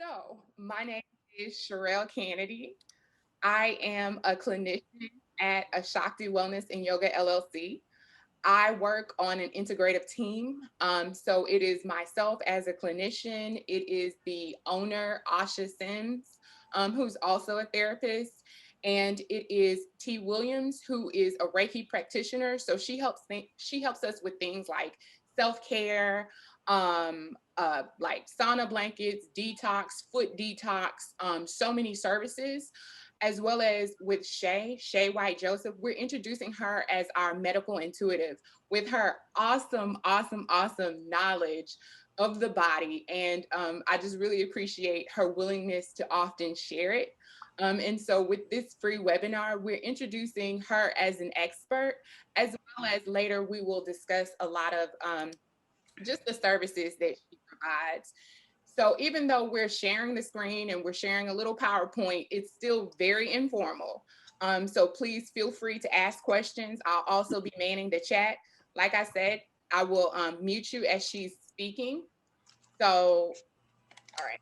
So, my name is Sherelle Kennedy. I am a clinician at Ashakti Wellness and Yoga LLC. I work on an integrative team. So, it is myself as a clinician, it is the owner, Asha Sims, who's also a therapist, and it is T. Williams, who is a Reiki practitioner. So, she helps us with things like self care, like sauna blankets, detox, foot detox, so many services, as well as with Shay White Joseph. We're introducing her as our medical intuitive with her awesome knowledge of the body. And I just really appreciate her willingness to often share it. And so, with this free webinar, we're introducing her as an expert, as well as later we will discuss a lot of just the services that she provides. So even though we're sharing the screen and we're sharing a little PowerPoint, it's still very informal. So please feel free to ask questions. I'll also be manning the chat. Like I said, I will mute you as she's speaking. So, all right.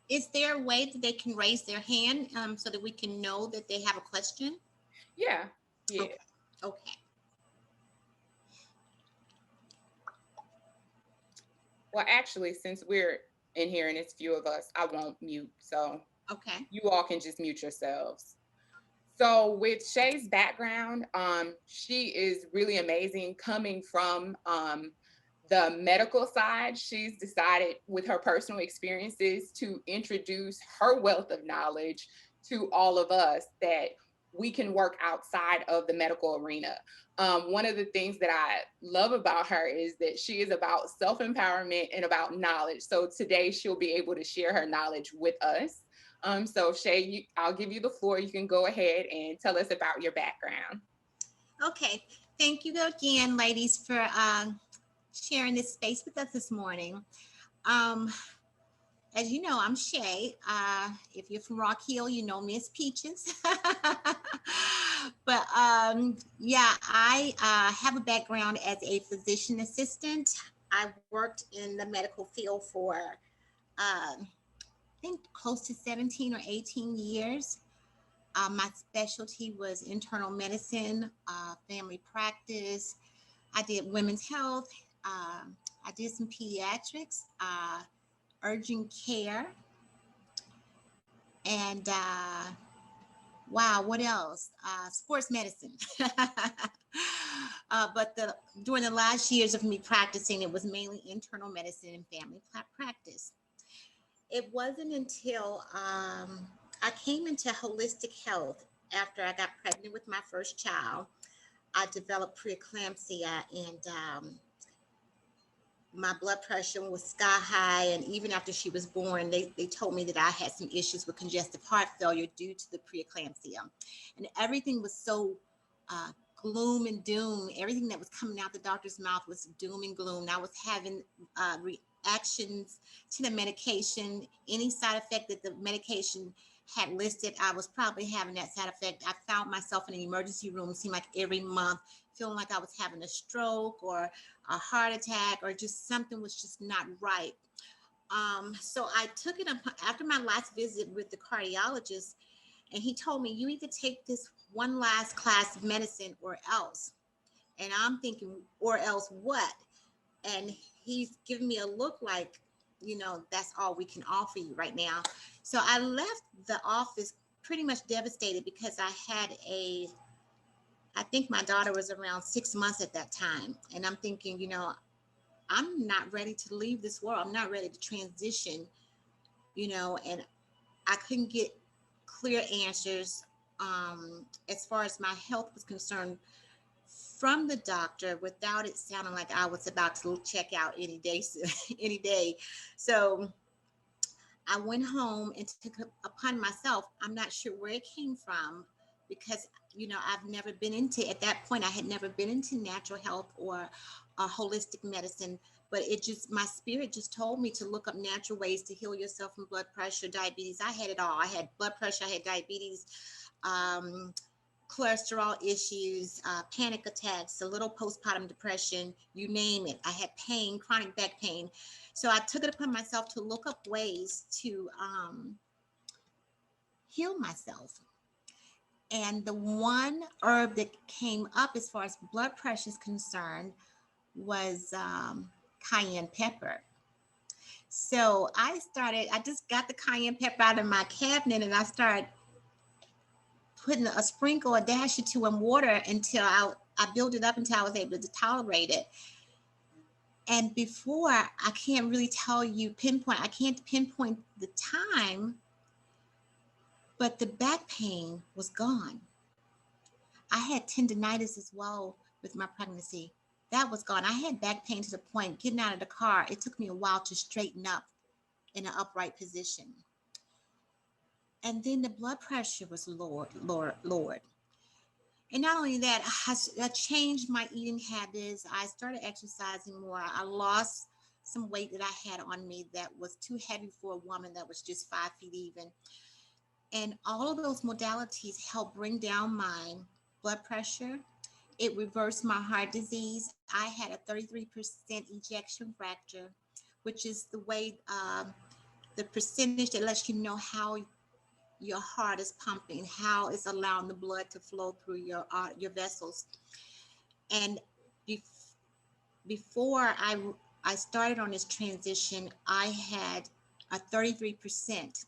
Is there a way that they can raise their hand so that we can know that they have a question? Yeah. Okay. Well, actually, since we're in here and it's few of us, I won't mute. So okay, you all can just mute yourselves. So with Shay's background, she is really amazing coming from the medical side. She's decided with her personal experiences to introduce her wealth of knowledge to all of us that we can work outside of the medical arena. One of the things that I love about her is that she is about self-empowerment and about knowledge. So today she'll be able to share her knowledge with us. So Shay, I'll give you the floor. You can go ahead and tell us about your background. Okay. Thank you again, ladies, for sharing this space with us this morning. As you know, I'm Shay. If you're from Rock Hill, you know Miss Peaches. But yeah, I have a background as a physician assistant. I worked in the medical field for, I think, close to 17 or 18 years. My specialty was internal medicine, family practice. I did women's health. I did some pediatrics, urgent care, and wow, what else? Sports medicine. But during the last years of me practicing, it was mainly internal medicine and family practice. It wasn't until I came into holistic health after I got pregnant with my first child. I developed preeclampsia, and my blood pressure was sky high. And even after she was born, they told me that I had some issues with congestive heart failure due to the preeclampsia. And everything was so uh, gloom and doom. Everything that was coming out the doctor's mouth was doom and gloom. And I was having reactions to the medication. Any side effect that the medication had listed, I was probably having that side effect. I found myself in an emergency room, seemed like every month, feeling like I was having a stroke or a heart attack, or just something was just not right. So I took it up after my last visit with the cardiologist, and he told me, you either take this one last class of medicine or else. And I'm thinking, or else what? And he's giving me a look like, that's all we can offer you right now. So I left the office pretty much devastated because I think my daughter was around 6 months at that time. And I'm thinking, I'm not ready to leave this world. I'm not ready to transition, and I couldn't get clear answers as far as my health was concerned from the doctor without it sounding like I was about to check out any day, any day. So I went home and took it upon myself. I'm not sure where it came from because, I've never been into, at that point, I had never been into natural health or holistic medicine, but my spirit just told me to look up natural ways to heal yourself from blood pressure, diabetes. I had it all. I had blood pressure, I had diabetes, um, cholesterol issues, panic attacks, a little postpartum depression, you name it. I had pain, chronic back pain. So I took it upon myself to look up ways to heal myself. And the one herb that came up as far as blood pressure is concerned was cayenne pepper. So I just got the cayenne pepper out of my cabinet and I started putting a sprinkle, a dash or two in water until I built it up until I was able to tolerate it. And before, I can't really tell you pinpoint, I can't pinpoint the time, but the back pain was gone. I had tendonitis as well with my pregnancy. That was gone. I had back pain to the point getting out of the car. It took me a while to straighten up in an upright position. And then the blood pressure was lowered. And not only that, I changed my eating habits. I started exercising more. I lost some weight that I had on me that was too heavy for a woman that was just 5 feet even. And all of those modalities helped bring down my blood pressure. It reversed my heart disease. I had a 33% ejection fracture, which is the way, the percentage that lets you know how your heart is pumping, how it's allowing the blood to flow through your vessels. And bef- before I started on this transition, I had a 33%.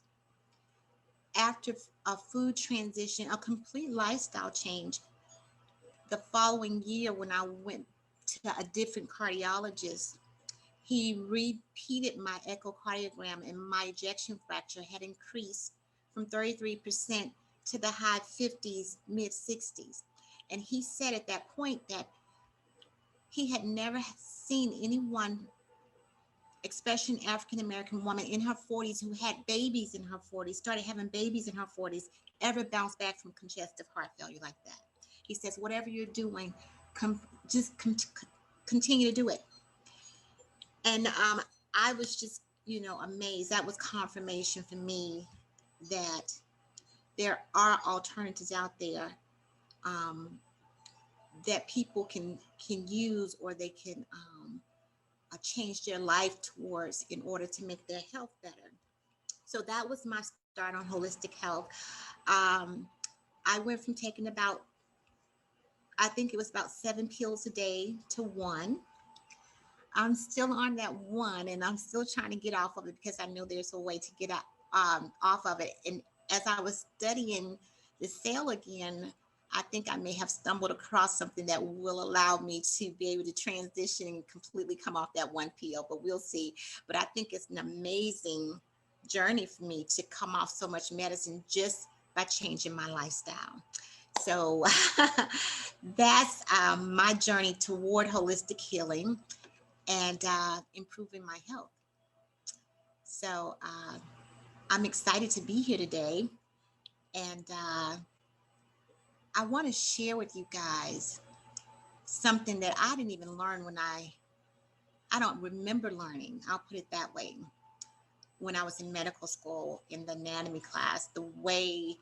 After a food transition, a complete lifestyle change, the following year when I went to a different cardiologist, he repeated my echocardiogram and my ejection fracture had increased from 33% to the high 50s, mid 60s. And he said at that point that he had never seen anyone, especially an African American woman in her 40s who had babies in her 40s, started having babies in her 40s, ever bounce back from congestive heart failure like that. He says, whatever you're doing, just continue to do it. And I was just, amazed. That was confirmation for me that there are alternatives out there, um, that people can use, or they can change their life towards in order to make their health better. So that was my start on holistic health. Um, I went from taking I think it was about 7 pills a day to one. I'm still on that one, and I'm still trying to get off of it because I know there's a way to get off of it. And as I was studying the cell again, I think I may have stumbled across something that will allow me to be able to transition and completely come off that one pill, but we'll see. But I think it's an amazing journey for me to come off so much medicine just by changing my lifestyle. So that's my journey toward holistic healing and improving my health. So I'm excited to be here today. And I want to share with you guys something that I didn't even learn I don't remember learning. I'll put it that way. When I was in medical school in the anatomy class, the way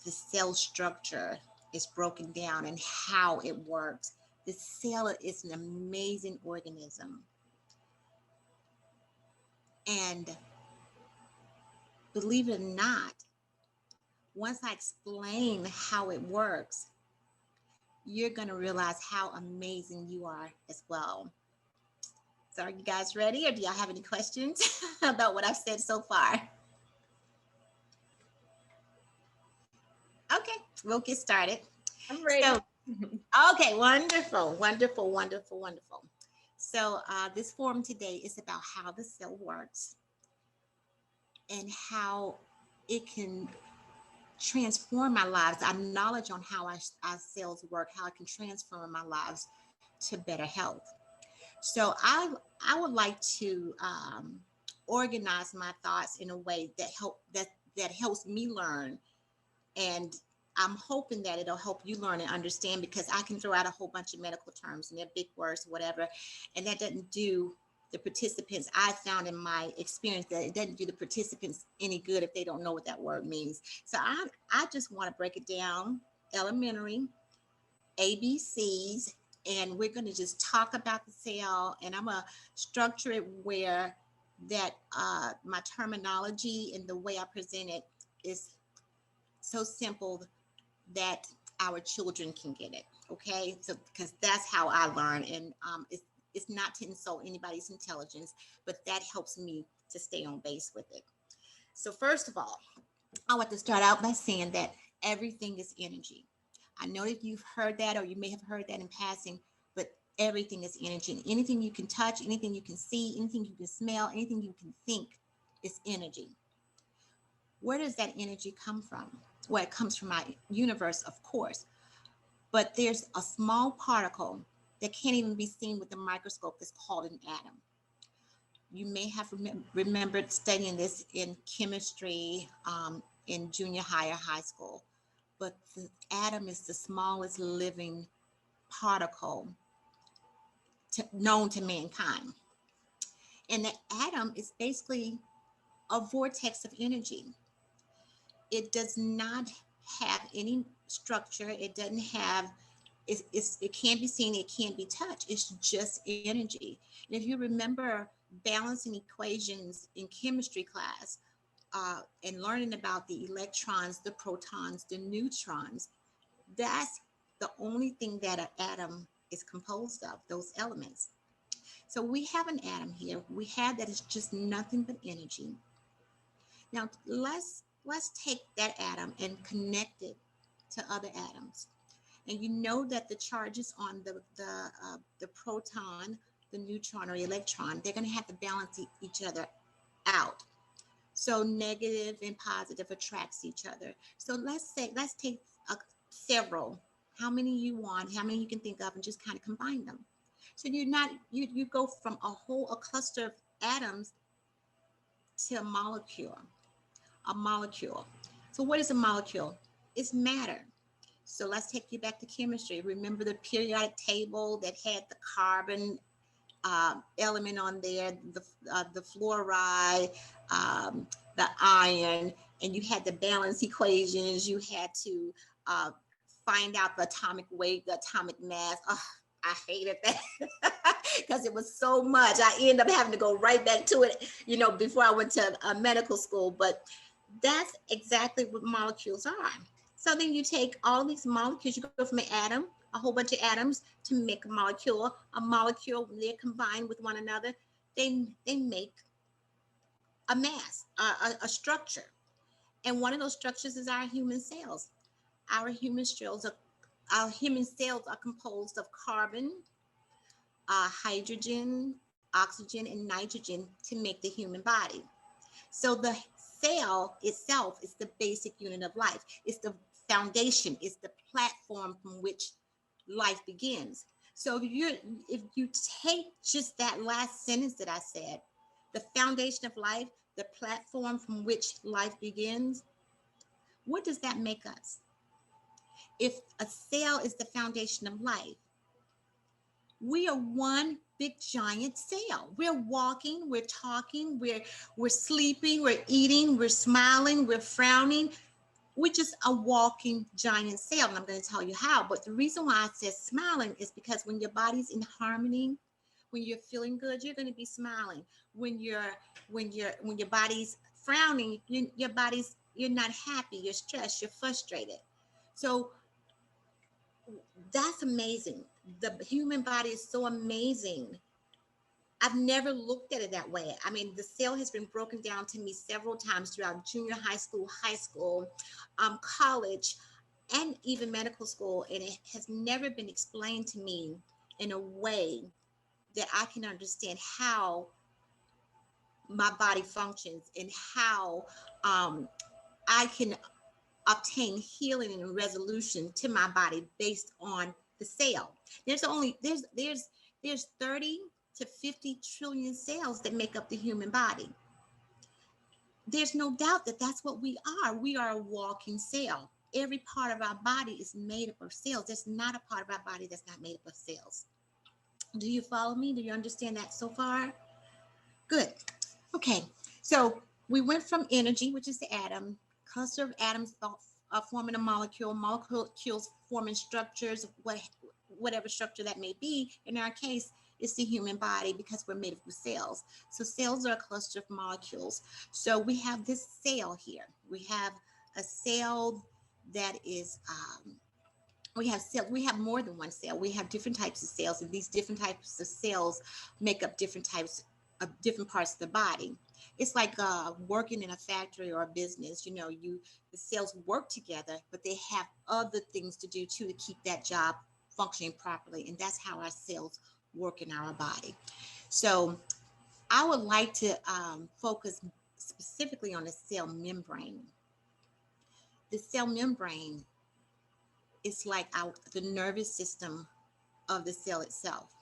the cell structure is broken down and how it works. The cell is an amazing organism. And believe it or not, once I explain how it works, you're going to realize how amazing you are as well. So are you guys ready, or do y'all have any questions about what I've said so far? Okay, we'll get started. I'm ready. So, okay, wonderful, wonderful, wonderful, wonderful. So this forum today is about how the cell works and how it can transform our lives, our knowledge on how our cells work, how it can transform our lives to better health. So I would like to organize my thoughts in a way that helps me learn, and I'm hoping that it'll help you learn and understand, because I can throw out a whole bunch of medical terms and they're big words, whatever, and that doesn't do the participants. I found in my experience that it doesn't do the participants any good if they don't know what that word means. So I just want to break it down elementary, ABCs, and we're going to just talk about the cell. And I'm going to structure it where that my terminology and the way I present it is so simple that our children can get it. Okay, so because that's how I learn, and it's not to insult anybody's intelligence, but that helps me to stay on base with it. So first of all, I want to start out by saying that everything is energy. I know that you've heard that, or you may have heard that in passing, but everything is energy. And anything you can touch, anything you can see, anything you can smell, anything you can think is energy. Where does that energy come from? Well, it comes from our universe, of course, but there's a small particle that can't even be seen with the microscope that's called an atom. You may have remembered studying this in chemistry in junior high or high school, but the atom is the smallest living particle known to mankind. And the atom is basically a vortex of energy. It does not have any structure. It doesn't have, it can't be seen, it can't be touched. It's just energy. And if you remember balancing equations in chemistry class, and learning about the electrons, the protons, the neutrons, that's the only thing that an atom is composed of, those elements. So we have an atom here. We have that is just nothing but energy. Now let's take that atom and connect it to other atoms. And you know that the charges on the proton, the neutron, or electron, they're going to have to balance each other out. So negative and positive attracts each other. So let's take several, how many you want, how many you can think of, and just kind of combine them. So you go from a cluster of atoms to a molecule. A molecule. So what is a molecule? It's matter. So let's take you back to chemistry. Remember the periodic table that had the carbon element on there, the fluoride, the iron, and you had the balance equations. You had to find out the atomic weight, the atomic mass. Oh, I hated that because it was so much. I ended up having to go right back to it, before I went to medical school. But that's exactly what molecules are. So then you take all these molecules, you go from an atom, a whole bunch of atoms, to make a molecule. A molecule, when they're combined with one another, they make a mass, a structure. And one of those structures is our human cells. Our human cells are composed of carbon, hydrogen, oxygen, and nitrogen to make the human body. So the cell itself is the basic unit of life. It's the foundation. It's the platform from which life begins. So if you take just that last sentence that I said, the foundation of life, the platform from which life begins, what does that make us? If a cell is the foundation of life, we are one big giant cell. We're walking, we're talking, we're sleeping, we're eating, we're smiling, we're frowning. We're just a walking giant cell. And I'm going to tell you how. But the reason why I said smiling is because when your body's in harmony, when you're feeling good, you're going to be smiling. When your body's frowning, you're not happy, you're stressed, you're frustrated. So that's amazing. The human body is so amazing. I've never looked at it that way. I mean, the cell has been broken down to me several times throughout junior high school, college, and even medical school. And it has never been explained to me in a way that I can understand how my body functions and how I can obtain healing and resolution to my body based on the cell. There's 30 to 50 trillion cells that make up the human body. There's no doubt that that's what we are. We are a walking cell. Every part of our body is made up of cells. There's not a part of our body that's not made up of cells. Do you follow me? Do you understand that so far? Good. Okay. So we went from energy, which is the atom, cluster of atoms forming a molecule, molecules forming structures, whatever structure that may be. In our case, it's the human body because we're made of cells. So cells are a cluster of molecules. So we have this cell here. We have a cell that is we have more than one cell. We have different types of cells, and these different types of cells make up different types of different parts of the body. It's like working in a factory or a business. The cells work together, but they have other things to do too to keep that job functioning properly, and that's how our cells work in our body. So I would like to focus specifically on the cell membrane. The cell membrane is like the nervous system of the cell itself.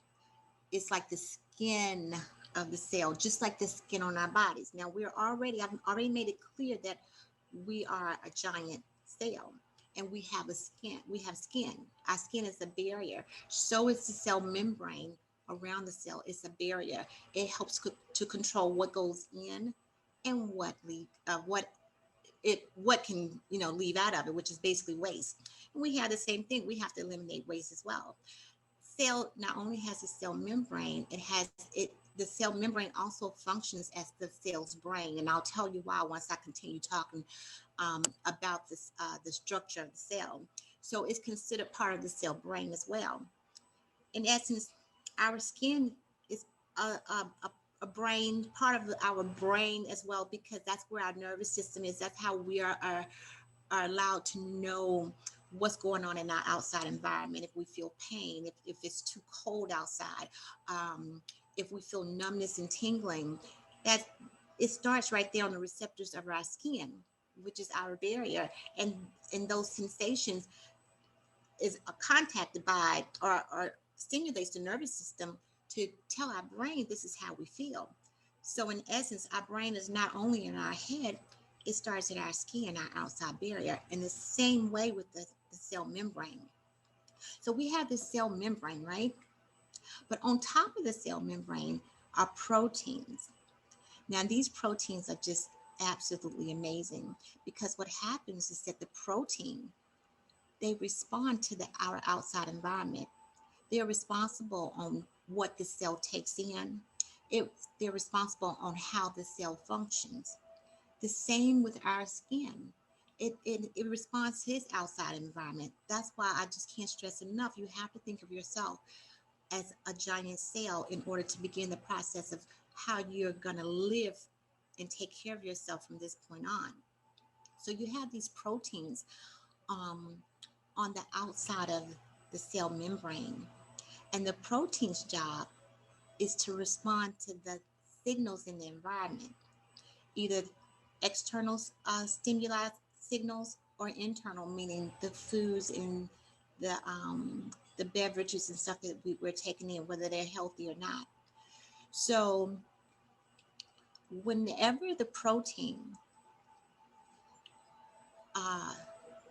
It's like the skin of the cell, just like the skin on our bodies. Now I've already made it clear that we are a giant cell and we have a skin. We have skin. Our skin is a barrier. So is the cell membrane around the cell. It's a barrier. It helps to control what goes in and what can leave out of it, which is basically waste. And we have the same thing. We have to eliminate waste as well. Cell not only has a cell membrane, the cell membrane also functions as the cell's brain, and I'll tell you why once I continue talking about the structure of the cell. So it's considered part of the cell brain as well. In essence, our skin is a brain, part of our brain as well, because that's where our nervous system is. That's how we are allowed to know what's going on in our outside environment. If we feel pain, if it's too cold outside, if we feel numbness and tingling, that it starts right there on the receptors of our skin, which is our barrier. And those sensations is contacted by or stimulates the nervous system to tell our brain this is how we feel. So in essence, our brain is not only in our head, it starts at our skin, our outside barrier, in the same way with the cell membrane. So we have this cell membrane, right? But on top of the cell membrane are proteins. Now, these proteins are just absolutely amazing because what happens is that the protein, they respond to our outside environment. They're responsible on what the cell takes in. They're responsible on how the cell functions. The same with our skin. It responds to its outside environment. That's why I just can't stress enough. You have to think of yourself as a giant cell in order to begin the process of how you're going to live and take care of yourself from this point on. So you have these proteins um, on the outside of the cell membrane. And the protein's job is to respond to the signals in the environment, either external stimuli signals or internal, meaning the foods and the beverages and stuff that we're taking in, whether they're healthy or not. So whenever the protein, uh,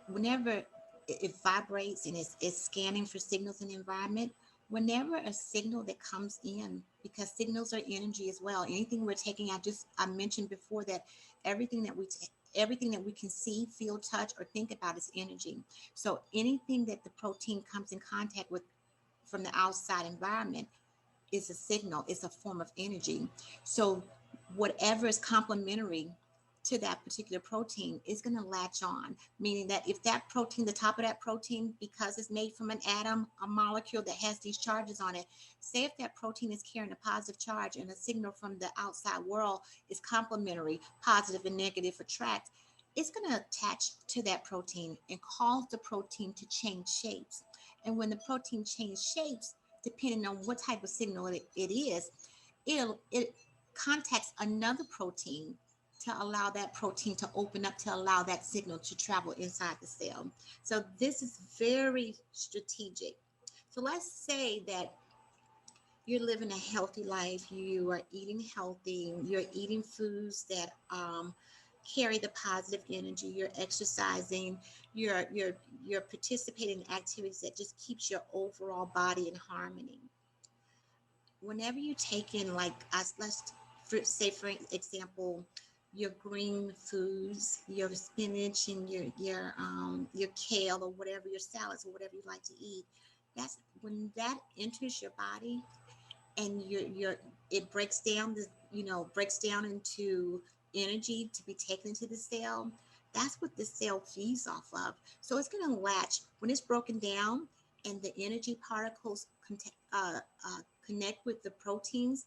whenever it vibrates and it's scanning for signals in the environment, whenever a signal that comes in, because signals are energy as well, anything we're taking, I mentioned before that everything that everything that we can see, feel, touch, or think about is energy. So anything that the protein comes in contact with from the outside environment is a signal, it's a form of energy. So whatever is complementary to that particular protein is going to latch on, meaning that if that protein, the top of that protein, because it's made from an atom, a molecule that has these charges on it, say if that protein is carrying a positive charge and a signal from the outside world is complementary, positive and negative attract, it's going to attach to that protein and cause the protein to change shapes. And when the protein changes shapes, depending on what type of signal it is, it contacts another protein to allow that protein to open up to allow that signal to travel inside the cell. So this is very strategic. So let's say that you're living a healthy life, you are eating healthy, you're eating foods that carry the positive energy, you're exercising, you're participating in activities that just keeps your overall body in harmony. Whenever you take in, like, let's say for example, your green foods, your spinach and your kale or whatever, your salads or whatever you like to eat. That's when that enters your body, and your it breaks down the breaks down into energy to be taken into the cell. That's what the cell feeds off of. So it's going to latch when it's broken down, and the energy particles connect with the proteins.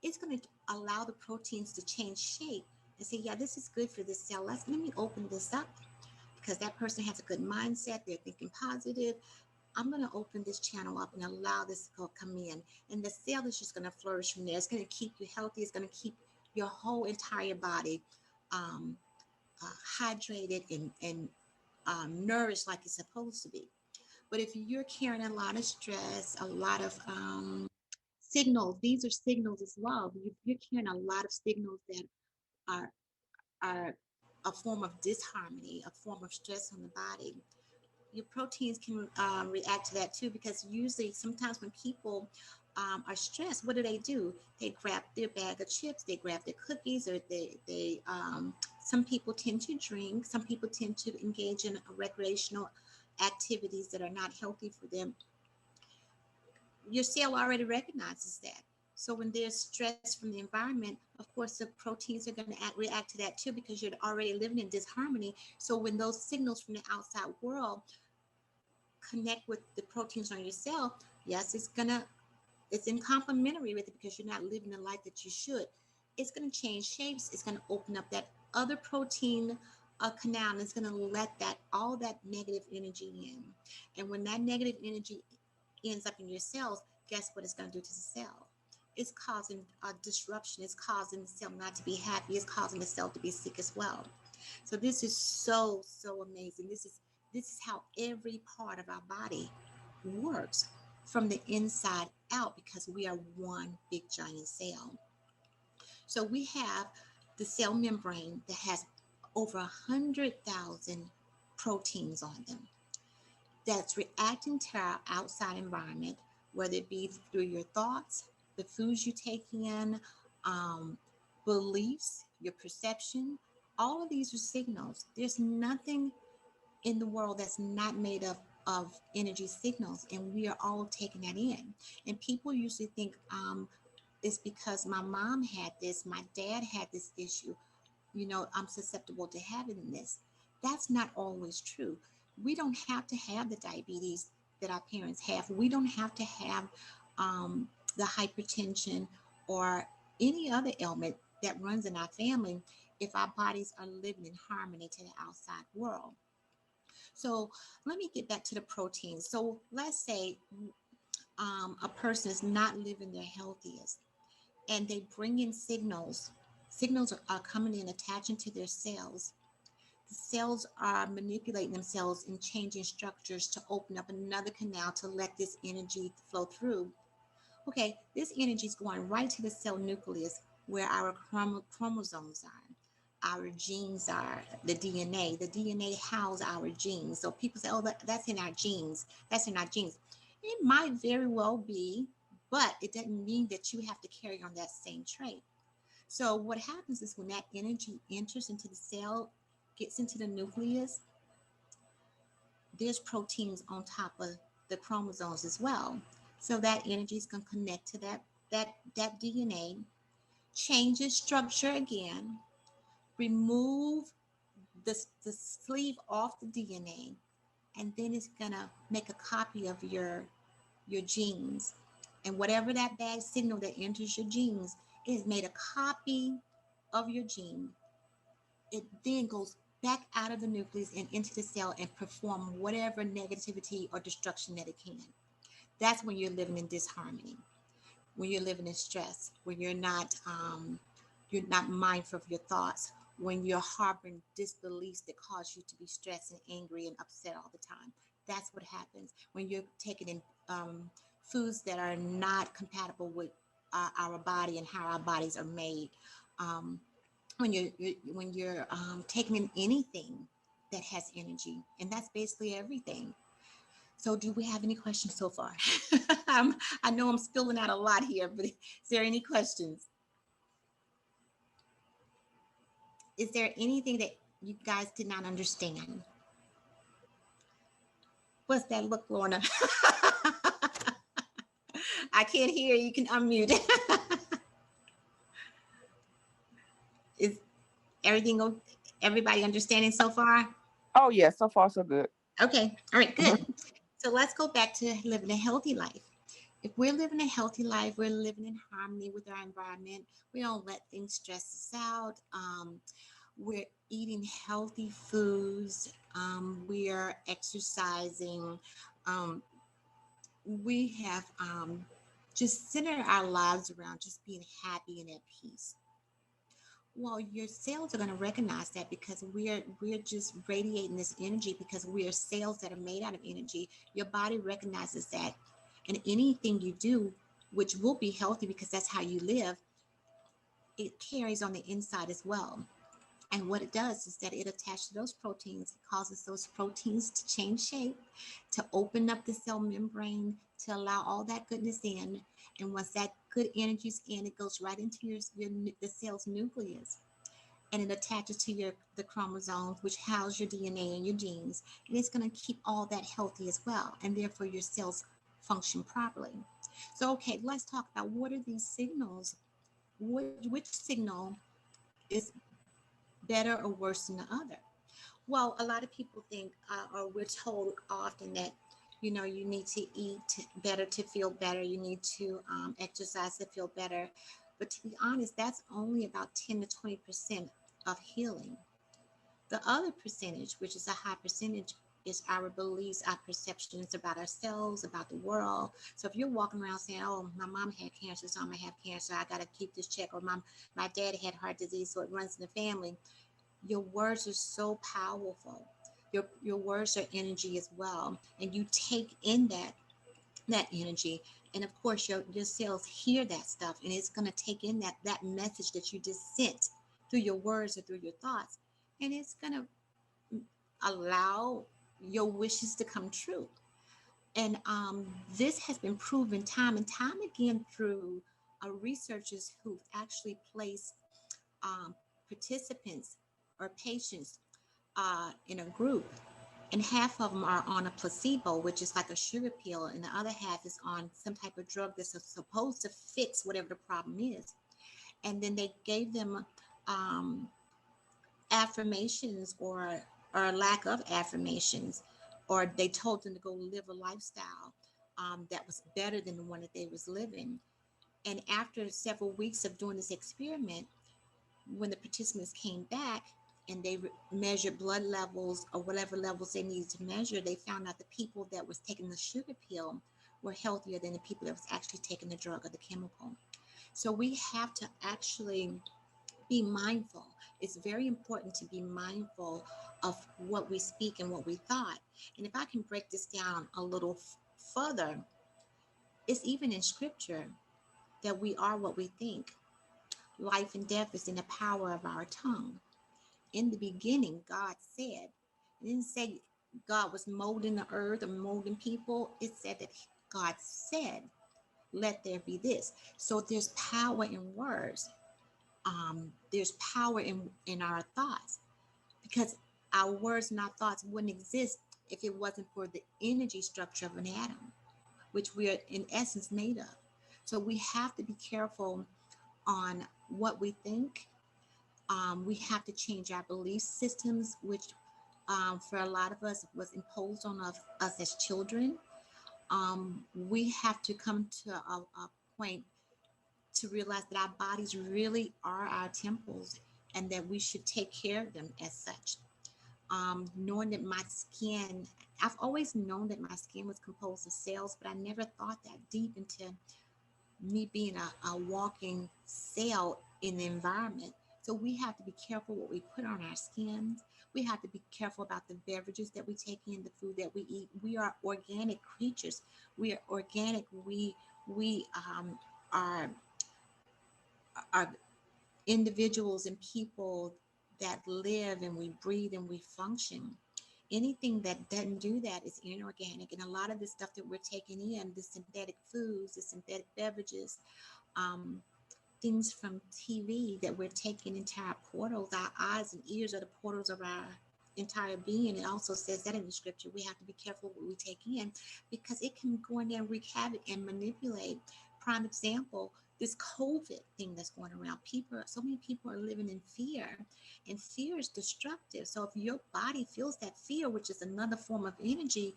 It's going to allow the proteins to change shape and say, yeah, this is good for this cell. Let me open this up, because that person has a good mindset, they're thinking positive. I'm going to open this channel up and allow this to come in. And the cell is just going to flourish from there. It's going to keep you healthy. It's going to keep your whole entire body um, hydrated and nourished like it's supposed to be. But if you're carrying a lot of stress, a lot of signals, these are signals as well. You're carrying a lot of signals that are, are a form of disharmony, a form of stress on the body. Your proteins can react to that too, because usually sometimes when people are stressed, what do? They grab their bag of chips, they grab their cookies, or they some people tend to drink, some people tend to engage in recreational activities that are not healthy for them. Your cell already recognizes that. So when there's stress from the environment, of course, the proteins are going to react to that too, because you're already living in disharmony. So when those signals from the outside world connect with the proteins on your cell, yes, it's in complementary with it, because you're not living the life that you should. It's going to change shapes. It's going to open up that other protein canal, and it's going to let that all that negative energy in. And when that negative energy ends up in your cells, guess what it's going to do to the cell? It's causing a disruption. It's causing the cell not to be happy. It's causing the cell to be sick as well. So this is so amazing. This is how every part of our body works from the inside out, because we are one big giant cell. So we have the cell membrane that has over 100,000 proteins on them that's reacting to our outside environment, whether it be through your thoughts, the foods you take in, um, beliefs, your perception. All of these are signals. There's nothing in the world that's not made up of energy signals, and we are all taking that in. And people usually think it's because my mom had this, my dad had this issue, I'm susceptible to having this. That's not always true. We don't have to have the diabetes that our parents have. We don't have to have the hypertension or any other ailment that runs in our family if our bodies are living in harmony to the outside world. So let me get back to the proteins. So let's say a person is not living their healthiest, and they bring in signals. Signals are coming in, attaching to their cells. The cells are manipulating themselves and changing structures to open up another canal to let this energy flow through. Okay, this energy is going right to the cell nucleus, where our chromosomes are, our genes are, the DNA. The DNA house our genes. So people say, oh, that's in our genes. That's in our genes. It might very well be, but it doesn't mean that you have to carry on that same trait. So what happens is when that energy enters into the cell, gets into the nucleus, there's proteins on top of the chromosomes as well. So that energy is going to connect to that DNA, change its structure again, remove the sleeve off the DNA, and then it's gonna make a copy of your genes. And whatever that bad signal that enters your genes, it has made a copy of your gene. It then goes back out of the nucleus and into the cell and perform whatever negativity or destruction that it can. That's when you're living in disharmony, when you're living in stress, when you're not mindful of your thoughts, when you're harboring disbeliefs that cause you to be stressed and angry and upset all the time. That's what happens when you're taking in foods that are not compatible with our body and how our bodies are made. Um, when you're taking in anything that has energy, and that's basically everything. So, do we have any questions so far? I know I'm spilling out a lot here, but is there any questions? Is there anything that you guys did not understand? What's that look, Lorna? I can't hear. You can unmute. Is everything everybody understanding so far? Oh yeah, so far so good. Okay. All right, Mhm. good. So let's go back to living a healthy life. If we're living a healthy life, we're living in harmony with our environment. We don't let things stress us out. We're eating healthy foods. We are exercising. Um, we have just centered our lives around just being happy and at peace. Well, your cells are going to recognize that because we're just radiating this energy because we are cells that are made out of energy. Your body recognizes that, and anything you do, which will be healthy because that's how you live, it carries on the inside as well. And what it does is that it attaches to those proteins, it causes those proteins to change shape, to open up the cell membrane, to allow all that goodness in. And once that good energy's in, it goes right into your the cell's nucleus, and it attaches to your the chromosomes which house your DNA and your genes, and it's going to keep all that healthy as well, and therefore your cells function properly. So okay, let's talk about what are these signals. Which signal is better or worse than the other? Well, a lot of people think, or we're told often that, you need to eat better to feel better. You need to exercise to feel better. But to be honest, that's only about 10 to 20% of healing. The other percentage, which is a high percentage, is our beliefs, our perceptions about ourselves, about the world. So if you're walking around saying, "Oh, my mom had cancer, so I'm gonna have cancer. I gotta keep this check," or my dad had heart disease, so it runs in the family. Your words are so powerful. Your words are energy as well, and you take in that energy, and of course your cells hear that stuff, and it's going to take in that message that you just sent through your words or through your thoughts, and it's going to allow your wishes to come true. And this has been proven time and time again through researchers who've actually placed participants or patients in a group, and half of them are on a placebo, which is like a sugar pill, and the other half is on some type of drug that's supposed to fix whatever the problem is. And then they gave them um, affirmations or lack of affirmations, or they told them to go live a lifestyle that was better than the one that they was living. And after several weeks of doing this experiment, when the participants came back and they measured blood levels or whatever levels they needed to measure, they found out the people that was taking the sugar pill were healthier than the people that was actually taking the drug or the chemical. So we have to actually be mindful. It's very important to be mindful of what we speak and what we thought. And if I can break this down a little further, it's even in scripture that we are what we think. Life and death is in the power of our tongue. In the beginning, God said, it didn't say God was molding the earth or molding people. It said that God said, let there be this. So there's power in words. There's power in our thoughts, because our words and our thoughts wouldn't exist if it wasn't for the energy structure of an atom, which we are in essence made of. So we have to be careful on what we think. We have to change our belief systems, which for a lot of us was imposed on us as children. We have to come to a point to realize that our bodies really are our temples, and that we should take care of them as such. Knowing that my skin, I've always known that my skin was composed of cells, but I never thought that deep into me being a walking cell in the environment. So we have to be careful what we put on our skins. We have to be careful about the beverages that we take in, the food that we eat. We are organic creatures. We are organic. We are individuals and people that live and we breathe and we function. Anything that doesn't do that is inorganic. And a lot of the stuff that we're taking in, the synthetic foods, the synthetic beverages, um, things from TV that we're taking into our portals. Our eyes and ears are the portals of our entire being. It also says that in the scripture. We have to be careful what we take in because it can go in there and wreak havoc and manipulate. Prime example, this COVID thing that's going around. So many people are living in fear, and fear is destructive. So if your body feels that fear, which is another form of energy,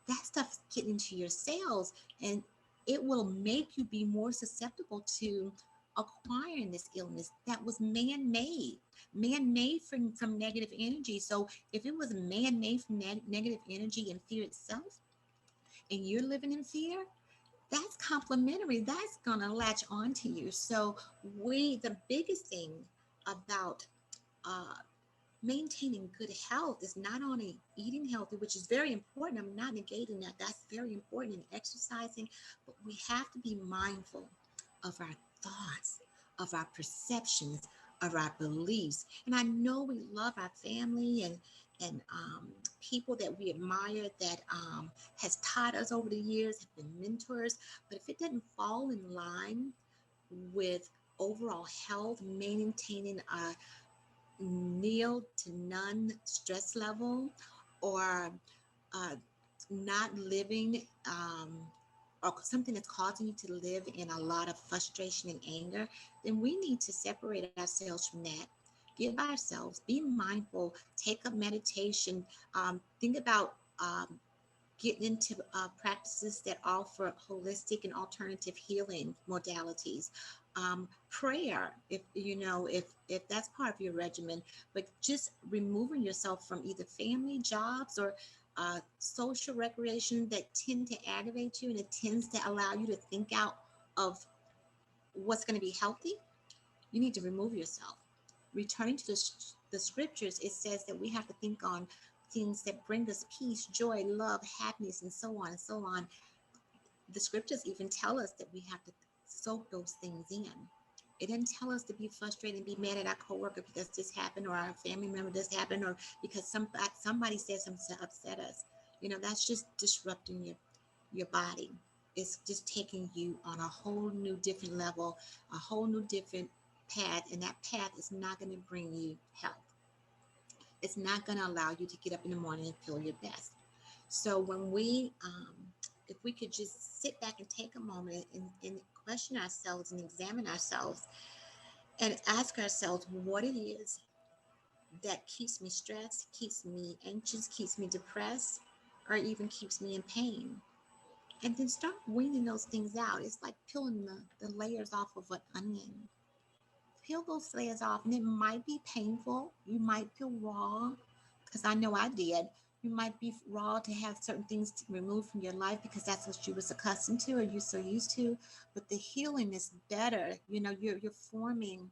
that stuff's getting into your cells, and it will make you be more susceptible to acquiring this illness that was man-made from negative energy. So if it was man-made from negative energy and fear itself, and you're living in fear, that's complementary. That's going to latch onto you. So the biggest thing about uh, maintaining good health is not only eating healthy, which is very important. I'm not negating that. That's very important in exercising, but we have to be mindful of our thoughts, of our perceptions, of our beliefs. And I know we love our family and people that we admire that has taught us over the years, have been mentors. But if it doesn't fall in line with overall health, maintaining a nil to none stress level, or uh, not living or something that's causing you to live in a lot of frustration and anger, then we need to separate ourselves from that. Give ourselves, be mindful, take up meditation, think about getting into practices that offer holistic and alternative healing modalities. Prayer, if that's part of your regimen, but just removing yourself from either family, jobs, or social recreation that tend to aggravate you, and it tends to allow you to think out of what's going to be healthy. You need to remove yourself. Returning to the scriptures, it says that we have to think on things that bring us peace, joy, love, happiness, and so on and so on. The scriptures even tell us that we have to soak those things in. It doesn't tell us to be frustrated and be mad at our coworker because this happened, or our family member this happened, or because somebody said something to upset us. That's just disrupting your body. It's just taking you on a whole new different level, a whole new different path, and that path is not going to bring you health. It's not going to allow you to get up in the morning and feel your best. So if we could just sit back and take a moment and question ourselves and examine ourselves and ask ourselves what it is that keeps me stressed, keeps me anxious, keeps me depressed, or even keeps me in pain. And then start weaning those things out. It's like peeling the layers off of an onion. Peel those layers off, and it might be painful. You might feel raw, because I know I did. You might be raw to have certain things removed from your life because that's what you was accustomed to or you so used to. But the healing is better. You're forming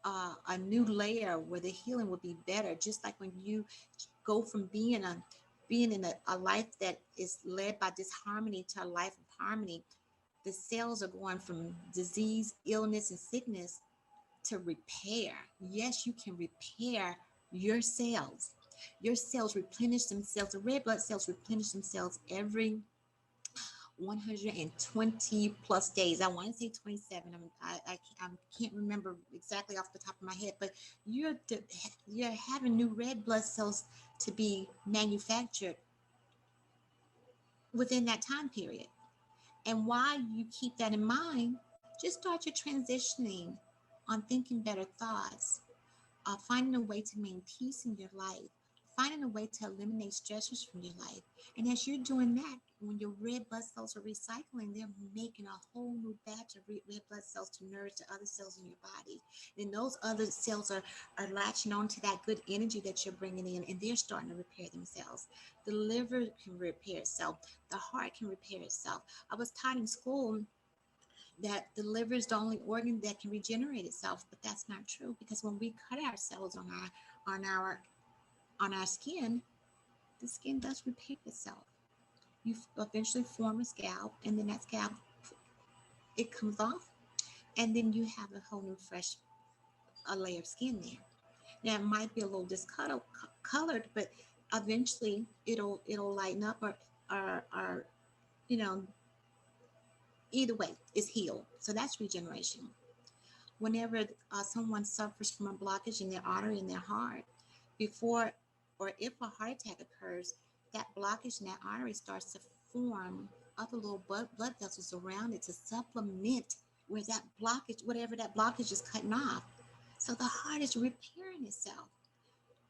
a new layer where the healing will be better. Just like when you go from being in a life that is led by disharmony to a life of harmony, the cells are going from disease, illness, and sickness to repair. Yes, you can repair your cells. Your cells replenish themselves. The red blood cells replenish themselves every 120 plus days. I want to say 27. I can't remember exactly off the top of my head, but you're having new red blood cells to be manufactured within that time period. And while you keep that in mind, just start your transitioning on thinking better thoughts, finding a way to maintain peace in your life, finding a way to eliminate stressors from your life. And as you're doing that, when your red blood cells are recycling, they're making a whole new batch of red blood cells to nourish the other cells in your body. And those other cells are latching on to that good energy that you're bringing in, and they're starting to repair themselves. The liver can repair itself. The heart can repair itself. I was taught in school that the liver is the only organ that can regenerate itself, but that's not true, because when we cut ourselves on our skin, the skin does repair itself. You eventually form a scalp, and then that scalp, it comes off, and then you have a whole new fresh a layer of skin there. Now it might be a little discolored, but eventually it'll lighten up, or you know either way, it's healed. So that's regeneration. Whenever someone suffers from a blockage in their artery in their heart, before or if a heart attack occurs, that blockage in that artery starts to form other little blood vessels around it to supplement where that blockage, whatever that blockage is cutting off. So the heart is repairing itself.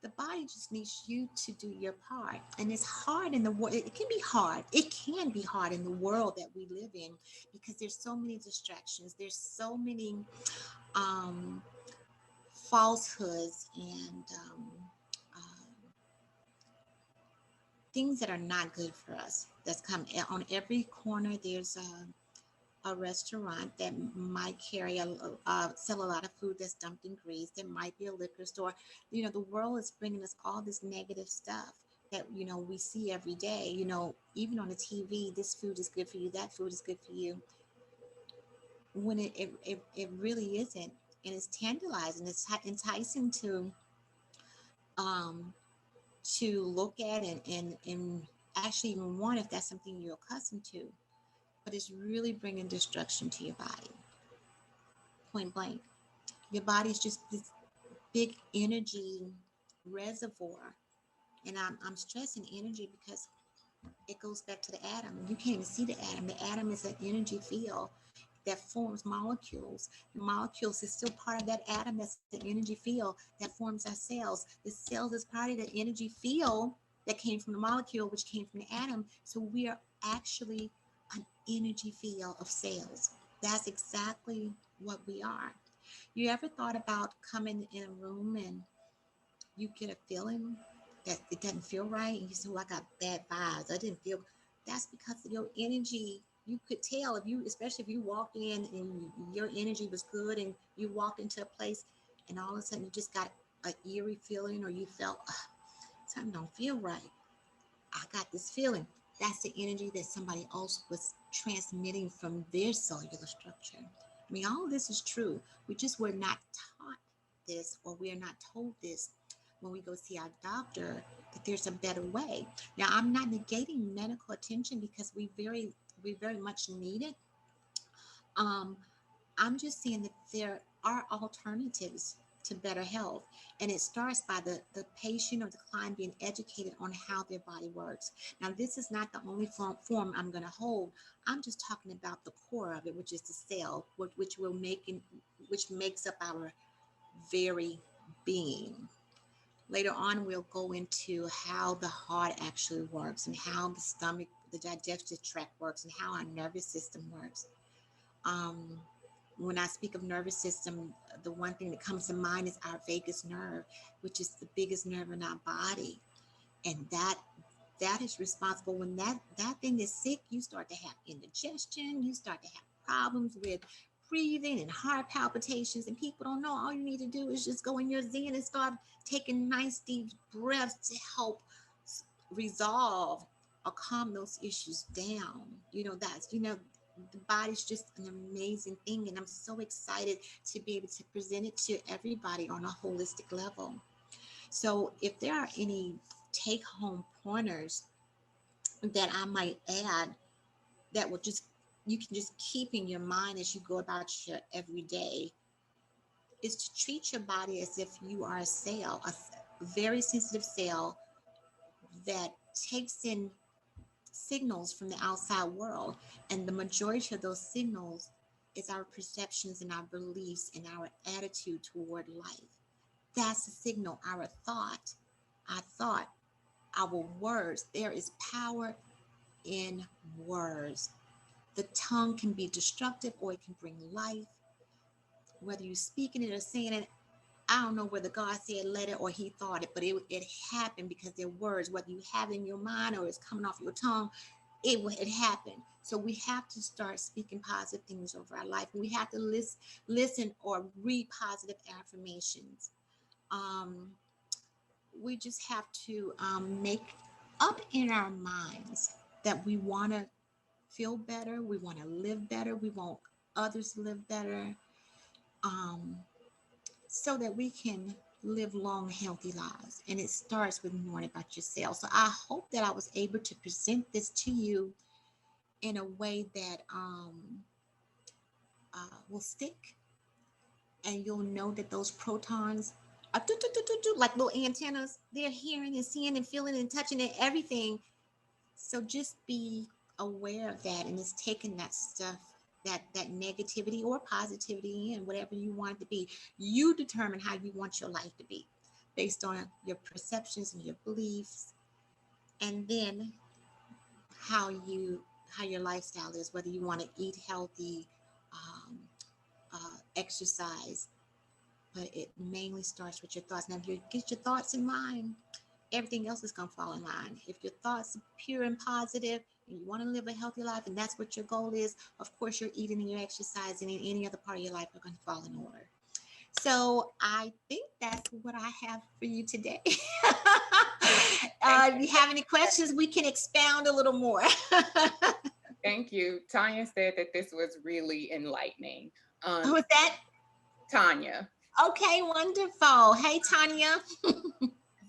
The body just needs you to do your part. And it's hard in the world. It can be hard. It can be hard in the world that we live in because there's so many distractions. There's so many um, falsehoods and uh, things that are not good for us. That's come on every corner. There's a restaurant that might carry sell a lot of food that's dumped in grease. There might be a liquor store. You know, the world is bringing us all this negative stuff that we see every day. Even on the TV, this food is good for you, that food is good for you, when it really isn't, and it's tantalizing. It's enticing um to look at and actually even want if that's something you're accustomed to, but it's really bringing destruction to your body, point blank. Your body's just this big energy reservoir. And I'm stressing energy because it goes back to the atom. You can't even see the atom. The atom is an energy field that forms molecules. The molecules is still part of that atom. That's the energy field that forms our cells. The cells is part of the energy field that came from the molecule, which came from the atom. So we are actually an energy field of cells. That's exactly what we are. You ever thought about coming in a room and you get a feeling that it doesn't feel right, and you say, "Well, I got bad vibes. I didn't feel." That's because of your energy. You could tell if you, especially if you walked in and your energy was good, and you walked into a place, and all of a sudden you just got an eerie feeling, or you felt something don't feel right. I got this feeling. That's the energy that somebody else was transmitting from their cellular structure. I mean, all of this is true. We just were not taught this, or we are not told this when we go see our doctor, that there's a better way. Now, I'm not negating medical attention because we very much need it. Um, I'm just saying that there are alternatives to better health. And it starts by the patient or the client being educated on how their body works. Now, this is not the only form I'm going to hold. I'm just talking about the core of it, which is the cell, which makes up our very being. Later on, we'll go into how the heart actually works and how the stomach, the digestive tract works, and how our nervous system works. Um, when I speak of nervous system, the one thing that comes to mind is our vagus nerve, which is the biggest nerve in our body, and that is responsible. When that thing is sick, you start to have indigestion, you start to have problems with breathing and heart palpitations, and people don't know. All you need to do is just go in your zen and start taking nice deep breaths to help resolve or calm those issues down. The body's just an amazing thing, and I'm so excited to be able to present it to everybody on a holistic level. So if there are any take home pointers that I might add, that will just you can just keep in your mind as you go about your everyday, is to treat your body as if you are a cell, a very sensitive cell that takes in signals from the outside world. And the majority of those signals is our perceptions and our beliefs and our attitude toward life. That's a signal. Our thought, our words. There is power in words. The tongue can be destructive or it can bring life. Whether you're speaking it or saying it, I don't know whether God said let it or he thought it, but it happened because they're words. Whether you have it in your mind or it's coming off your tongue, it happened. So we have to start speaking positive things over our life. We have to listen or read positive affirmations. Um, we just have to make up in our minds that we want to feel better, we want to live better, we want others to live better, um, so that we can live long, healthy lives. And it starts with knowing about yourself. So I hope that I was able to present this to you in a way that will stick and you'll know that those protons are like little antennas. They're hearing and seeing and feeling and touching and everything. So just be aware of that, and it's taking that stuff, that negativity or positivity, and whatever you want it to be. You determine how you want your life to be based on your perceptions and your beliefs, and then how your lifestyle is, whether you want to eat healthy, um, exercise, but it mainly starts with your thoughts. Now, if you get your thoughts in line, everything else is going to fall in line. If your thoughts are pure and positive and you want to live a healthy life and that's what your goal is, of course, your eating and your exercising and any other part of your life are going to fall in order. So I think that's what I have for you today. If you have any questions, we can expound a little more. Thank you. Tanya said that this was really enlightening. Who is that? Tanya. Okay, wonderful. Hey, Tanya.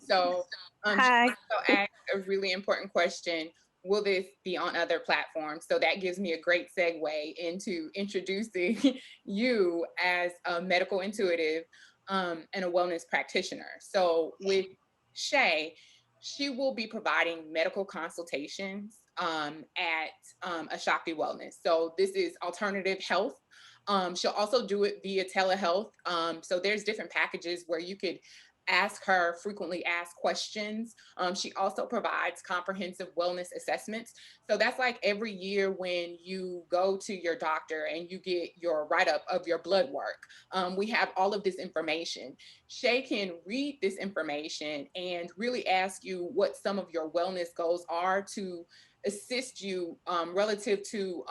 So she Hi. also asked a really important question. Will this be on other platforms? So that gives me a great segue into introducing you as a medical intuitive and a wellness practitioner. So with Shay, she will be providing medical consultations at Ashakti Wellness. So this is alternative health. She'll also do it via telehealth. So there's different packages where you could ask her frequently asked questions. She also provides comprehensive wellness assessments. So that's like every year when you go to your doctor and you get your write-up of your blood work. We have all of this information. Shay can read this information and really ask you what some of your wellness goals are to assist you relative to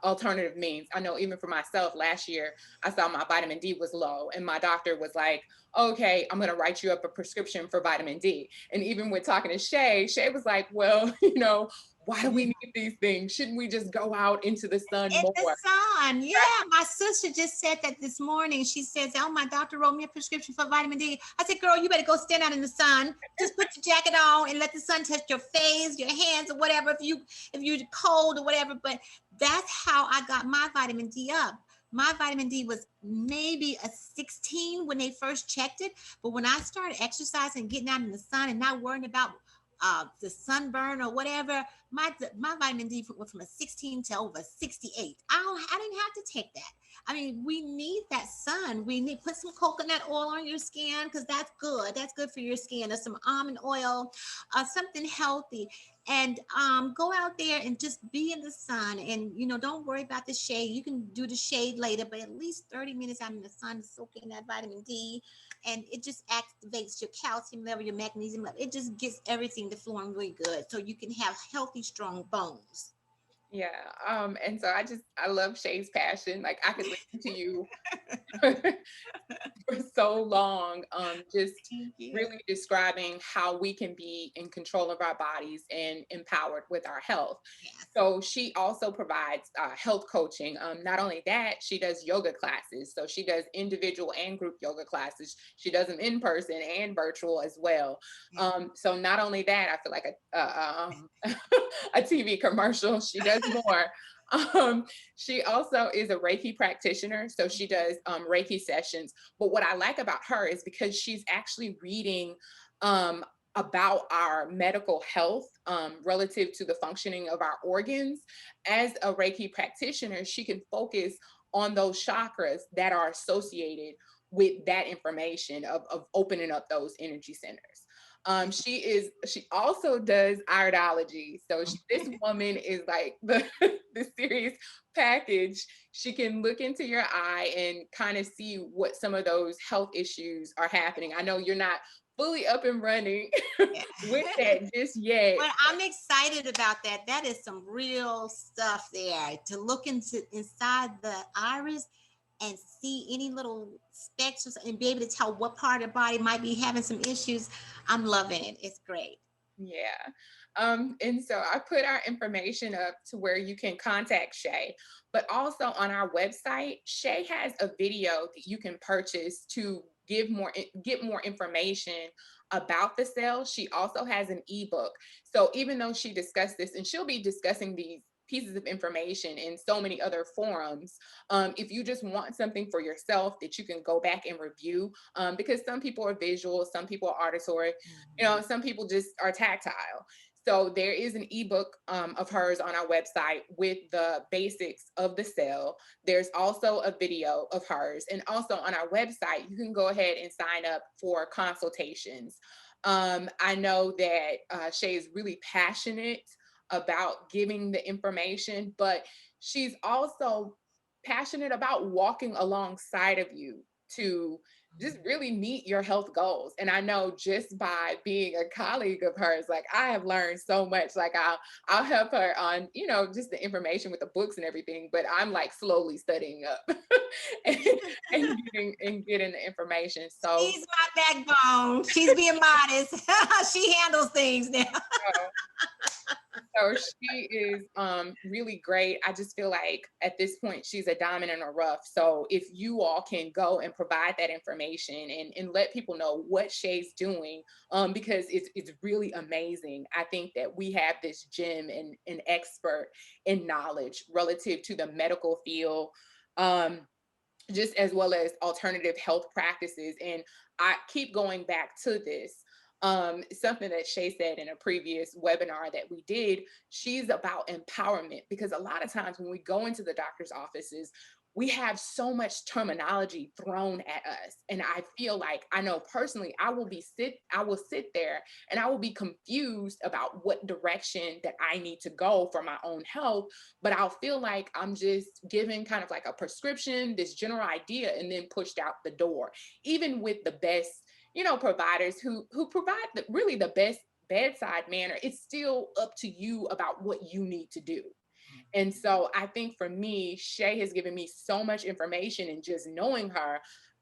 alternative means. I know even for myself, last year, I saw my vitamin D was low and my doctor was like, okay, I'm going to write you up a prescription for vitamin D. And even with talking to Shay, Shay was like, well, why do we need these things? Shouldn't we just go out into the sun In more? the sun. Yeah, my sister just said that this morning. She says, oh, my doctor wrote me a prescription for vitamin D. I said, girl, you better go stand out in the sun. Just put your jacket on and let the sun touch your face, your hands, or whatever, if you're cold or whatever. But that's how I got my vitamin D up. My vitamin D was maybe a 16 when they first checked it. But when I started exercising, getting out in the sun and not worrying about the sunburn or whatever, my vitamin D went from a 16 to over 68. I didn't have to take that. I mean, we need that sun. We need put some coconut oil on your skin because that's good. That's good for your skin. Or some almond oil, something healthy, and go out there and just be in the sun. And don't worry about the shade. You can do the shade later, but at least 30 minutes out in the sun to soak in that vitamin D, and it just activates your calcium level, your magnesium level. It just gets everything to flowing really good, so you can have healthy, strong bones. Yeah. And so I love Shay's passion. Like I could listen to you for so long, just Thank you. really describing how we can be in control of our bodies and empowered with our health. Yes. So she also provides health coaching. Not only that, she does yoga classes. So she does individual and group yoga classes. She does them in person and virtual as well. So not only that, I feel like a TV commercial. She does more. She also is a Reiki practitioner. So she does Reiki sessions. But what I like about her is because she's actually reading about our medical health relative to the functioning of our organs. As a Reiki practitioner, she can focus on those chakras that are associated with that information of opening up those energy centers. She also does iridology. So this woman is like the serious package. She can look into your eye and kind of see what some of those health issues are happening. I know you're not fully up and running with that just yet. But I'm excited about that. That is some real stuff there, to look inside the iris and see any little specks and be able to tell what part of the body might be having some issues. I'm loving it. It's great. Yeah. And so I put our information up to where you can contact Shay, but also on our website, Shay has a video that you can purchase to get more information about the cells. She also has an ebook. So even though she discussed this, and she'll be discussing these pieces of information in so many other forums. If you just want something for yourself that you can go back and review, because some people are visual, some people are auditory, some people just are tactile. So there is an ebook of hers on our website with the basics of the cell. There's also a video of hers. And also on our website, you can go ahead and sign up for consultations. I know that Shay is really passionate about giving the information, but she's also passionate about walking alongside of you to just really meet your health goals. And I know just by being a colleague of hers, like I have learned so much. Like I'll help her on, just the information with the books and everything, but I'm like slowly studying up and, and getting the information. So She's my backbone. She's being modest. She handles things now. So she is really great. I just feel like at this point, she's a diamond in the rough. So if you all can go and provide that information and let people know what Shay's doing, because it's really amazing. I think that we have this gem and an expert in knowledge relative to the medical field, just as well as alternative health practices. And I keep going back to this. Something that Shay said in a previous webinar that we did, she's about empowerment, because a lot of times when we go into the doctor's offices, we have so much terminology thrown at us. And I feel like, I know personally, I will sit there and I will be confused about what direction that I need to go for my own health. But I'll feel like I'm just given kind of like a prescription, this general idea, and then pushed out the door. Even with the best providers who provide really the best bedside manner, it's still up to you about what you need to do. And so I think for me, Shay has given me so much information, and just knowing her,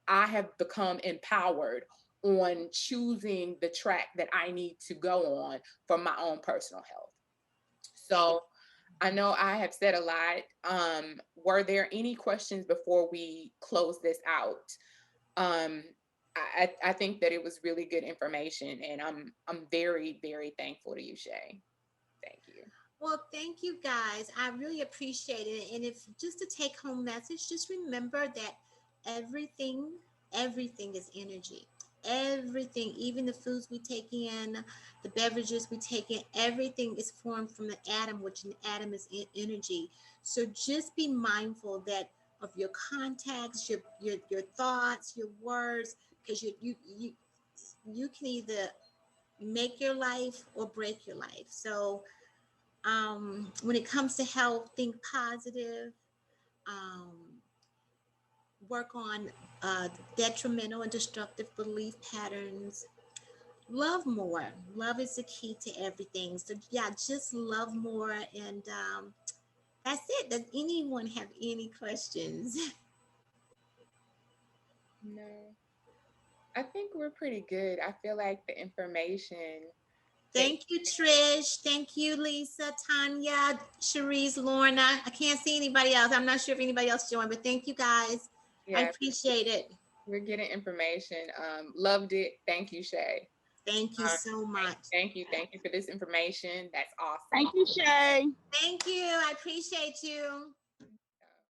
I have become empowered on choosing the track that I need to go on for my own personal health. So I know I have said a lot. Were there any questions before we close this out? I think that it was really good information, and I'm very, very thankful to you, Shay. Thank you. Well, thank you guys. I really appreciate it. And if just a take home message, just remember that everything is energy. Everything, even the foods we take in, the beverages we take in, everything is formed from an atom, which an atom is energy. So just be mindful that of your contacts, your thoughts, your words, because you can either make your life or break your life. So when it comes to health, think positive, um, work on detrimental and destructive belief patterns, love more. Love is the key to everything. So yeah, just love more. And that's it. Does anyone have any questions? No, I think we're pretty good. I feel like the information. Thank you, Trish. Thank you, Lisa, Tanya, Cherise, Lorna. I can't see anybody else. I'm not sure if anybody else joined, but thank you guys. I Yeah, appreciate it. we're getting information. Loved it. Thank you, Shay. Thank you so much. Thank you. Thank you for this information. That's awesome. Thank you, Shay. Thank you. I appreciate you.